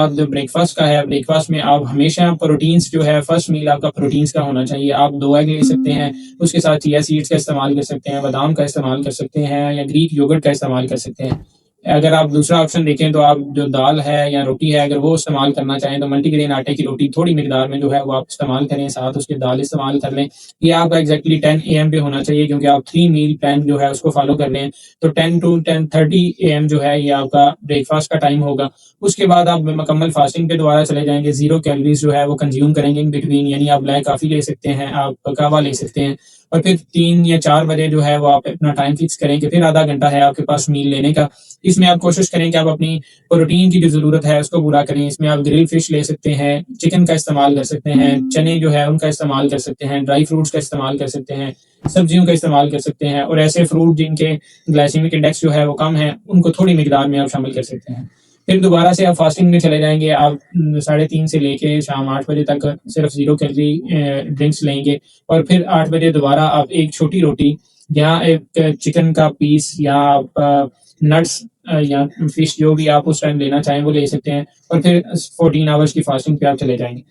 बाद जो ब्रेकफ़ास्ट का है, ब्रेकफ़ास्ट में आप हमेशा प्रोटीन्स जो है फर्स्ट मील आपका प्रोटीन्स का होना चाहिए। आप 2 एग ले सकते हैं, उसके साथ चिया सीड्स का इस्तेमाल कर सकते हैं, बादाम का इस्तेमाल कर सकते हैं या ग्रीक योगर्ट का इस्तेमाल कर सकते हैं। अगर आप दूसरा ऑप्शन देखें तो आप जो दाल है या रोटी है अगर वो इस्तेमाल करना चाहें तो मल्टीग्रेन आटे की रोटी थोड़ी मिकदार में जो है वो आप इस्तेमाल करें, साथ उसके दाल इस्तेमाल कर लें। ये आपका एग्ज़ैक्टली 10 एएम पे होना चाहिए क्योंकि आप 3 मील प्लान जो है उसको फ़ॉलो कर रहे हैं। तो 10 टू 10:30 एएम जो है ये आपका ब्रेकफ़ास्ट का टाइम होगा। उसके बाद आप मुकम्मल फास्टिंग पे दोबारा चले जाएँगे, ज़ीरो कैलोरीज़ जो है वो कंज़्यूम करेंगे इन बिटवीन, यानी आप ब्लैक कॉफ़ी ले सकते हैं, आप कहवा ले सकते हैं और फिर 3 या 4 बजे जो है वो आप अपना टाइम फ़िक्स करें कि फिर आधा घंटा है आपके पास मील लेने का। इसमें आप कोशिश करें कि आप अपनी प्रोटीन की जो ज़रूरत है उसको पूरा करें। इसमें आप ग्रिल फ़िश ले सकते हैं, चिकन का इस्तेमाल कर सकते हैं, चने जो है उनका इस्तेमाल कर सकते हैं, ड्राई फ्रूट्स का इस्तेमाल कर सकते हैं, सब्जियों का इस्तेमाल कर सकते हैं और ऐसे फ्रूट जिनके ग्लाइसेमिक इंडेक्स जो है वो कम है, उनको थोड़ी मिकदार में आप शामिल कर सकते हैं। फिर दोबारा से आप फास्टिंग में चले जाएँगे, आप 3:30 से लेके शाम 8 बजे तक सिर्फ़ ज़ीरो कैलोरी ड्रिंक्स लेंगे और फिर 8 बजे दोबारा आप एक छोटी रोटी या एक चिकन का पीस या आप नट्स या फिश जो भी आप उस टाइम लेना चाहें वो ले सकते हैं और फिर 14 आवर्स की फास्टिंग पे आप चले जाएँगे।